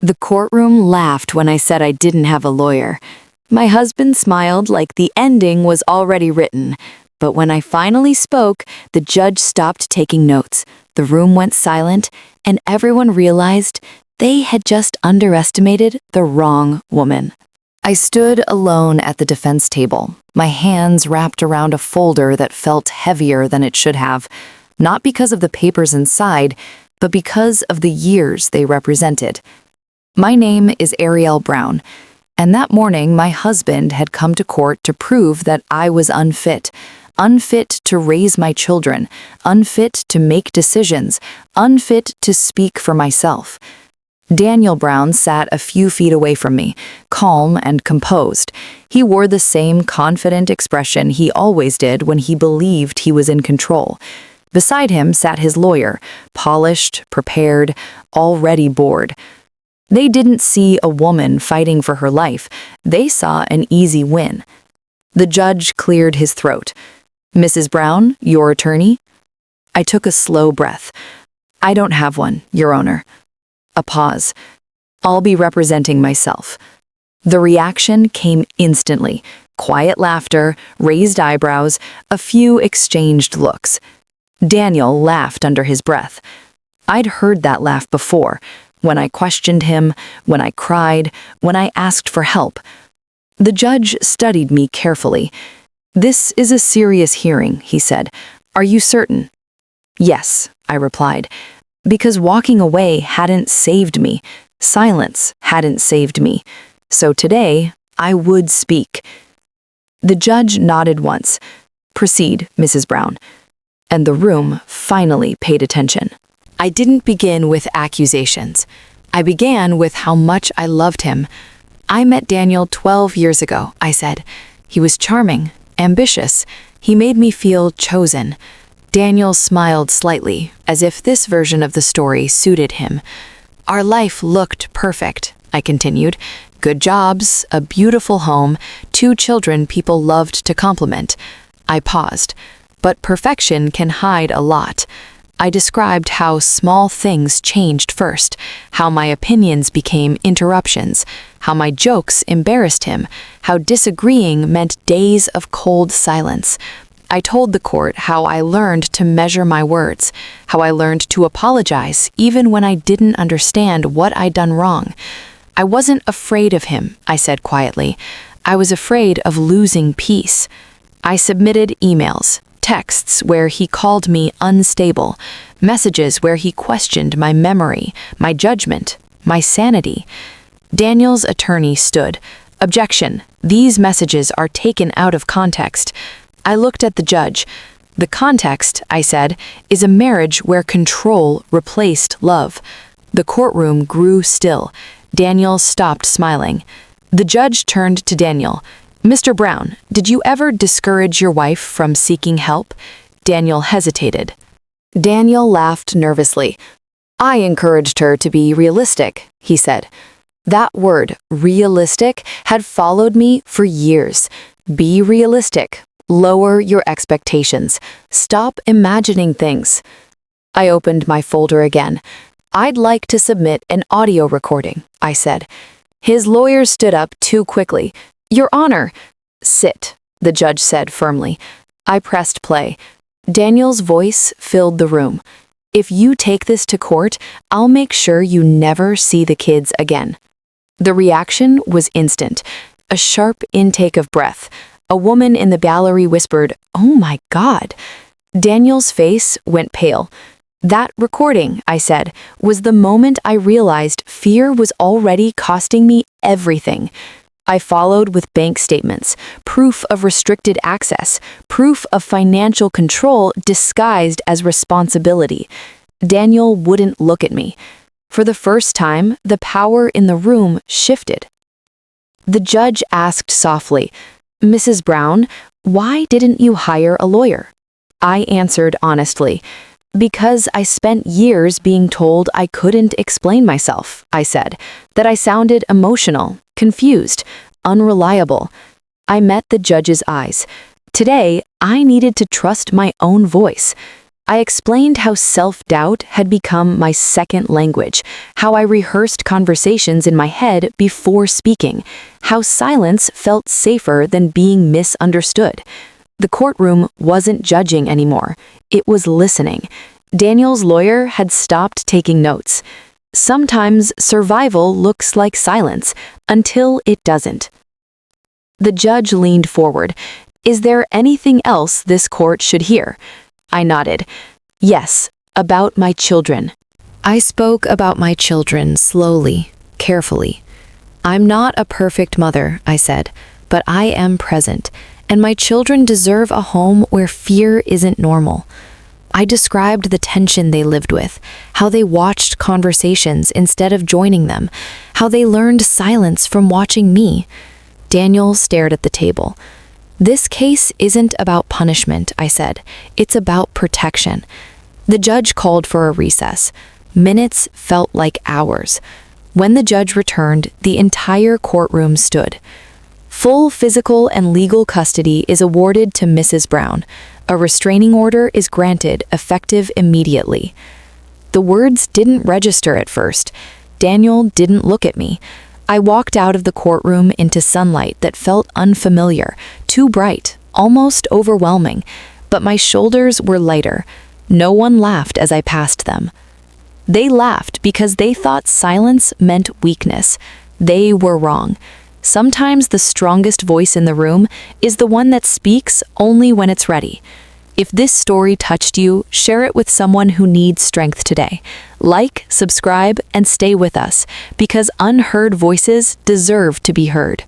The courtroom laughed when I said I didn't have a lawyer. My husband smiled like the ending was already written. But when I finally spoke, the judge stopped taking notes. The room went silent, and everyone realized they had just underestimated the wrong woman. I stood alone at the defense table, my hands wrapped around a folder that felt heavier than it should have, not because of the papers inside, but because of the years they represented. My name is Ariel Brown, and that morning my husband had come to court to prove that I was unfit to raise my children, unfit to make decisions, unfit to speak for myself. Daniel Brown sat a few feet away from me, calm and composed. He wore the same confident expression he always did when he believed he was in control. Beside him sat his lawyer, polished, prepared, already bored. They didn't see a woman fighting for her life. They saw an easy win. The judge cleared his throat. "Mrs. Brown, your attorney?" I took a slow breath. "I don't have one, Your Honor." A pause. "I'll be representing myself." The reaction came instantly. Quiet laughter, raised eyebrows, a few exchanged looks. Daniel laughed under his breath. I'd heard that laugh before, when I questioned him, when I cried, when I asked for help. The judge studied me carefully. "This is a serious hearing," he said. "Are you certain?" "Yes," I replied, because walking away hadn't saved me. Silence hadn't saved me. So today, I would speak. The judge nodded once. "Proceed, Mrs. Brown." And the room finally paid attention. I didn't begin with accusations. I began with how much I loved him. "I met Daniel 12 years ago," I said. "He was charming, ambitious. He made me feel chosen." Daniel smiled slightly, as if this version of the story suited him. "Our life looked perfect," I continued. "Good jobs, a beautiful home, 2 children people loved to compliment." I paused. But perfection can hide a lot. I described how small things changed first, how my opinions became interruptions, how my jokes embarrassed him, how disagreeing meant days of cold silence. I told the court how I learned to measure my words, how I learned to apologize even when I didn't understand what I'd done wrong. "I wasn't afraid of him," I said quietly. "I was afraid of losing peace." I submitted emails, texts where he called me unstable, messages where he questioned my memory, my judgment, my sanity. Daniel's attorney stood. "Objection. These messages are taken out of context." I looked at the judge. "The context," I said, "is a marriage where control replaced love." The courtroom grew still. Daniel stopped smiling. The judge turned to Daniel. "Mr. Brown, did you ever discourage your wife from seeking help?" Daniel hesitated. Daniel laughed nervously. "I encouraged her to be realistic," he said. That word, realistic, had followed me for years. Be realistic. Lower your expectations. Stop imagining things. I opened my folder again. "I'd like to submit an audio recording," I said. His lawyer stood up too quickly. "Your Honor." "Sit," the judge said firmly. I pressed play. Daniel's voice filled the room. "If you take this to court, I'll make sure you never see the kids again." The reaction was instant. A sharp intake of breath. A woman in the gallery whispered, "Oh my God." Daniel's face went pale. "That recording," I said, "was the moment I realized fear was already costing me everything." I followed with bank statements, proof of restricted access, proof of financial control disguised as responsibility. Daniel wouldn't look at me. For the first time, the power in the room shifted. The judge asked softly, "Mrs. Brown, why didn't you hire a lawyer?" I answered honestly, "Because I spent years being told I couldn't explain myself," I said, "that I sounded emotional, confused, unreliable." I met the judge's eyes. Today, I needed to trust my own voice. I explained how self-doubt had become my second language, how I rehearsed conversations in my head before speaking, how silence felt safer than being misunderstood. The courtroom wasn't judging anymore. It was listening. Daniel's lawyer had stopped taking notes. Sometimes survival looks like silence, until it doesn't. The judge leaned forward. "Is there anything else this court should hear?" I nodded. "Yes, about my children." I spoke about my children slowly, carefully. "I'm not a perfect mother," I said, "but I am present, and my children deserve a home where fear isn't normal." I described the tension they lived with, how they watched conversations instead of joining them, how they learned silence from watching me. Daniel stared at the table. "This case isn't about punishment," I said. "It's about protection." The judge called for a recess. Minutes felt like hours. When the judge returned, the entire courtroom stood. Full physical and legal custody is awarded to Mrs. Brown. A restraining order is granted, effective immediately. The words didn't register at first. Daniel didn't look at me. I walked out of the courtroom into sunlight that felt unfamiliar, too bright, almost overwhelming, but my shoulders were lighter. No one laughed as I passed them. They laughed because they thought silence meant weakness. They were wrong. Sometimes the strongest voice in the room is the one that speaks only when it's ready. If this story touched you, share it with someone who needs strength today. Like, subscribe, and stay with us, because unheard voices deserve to be heard.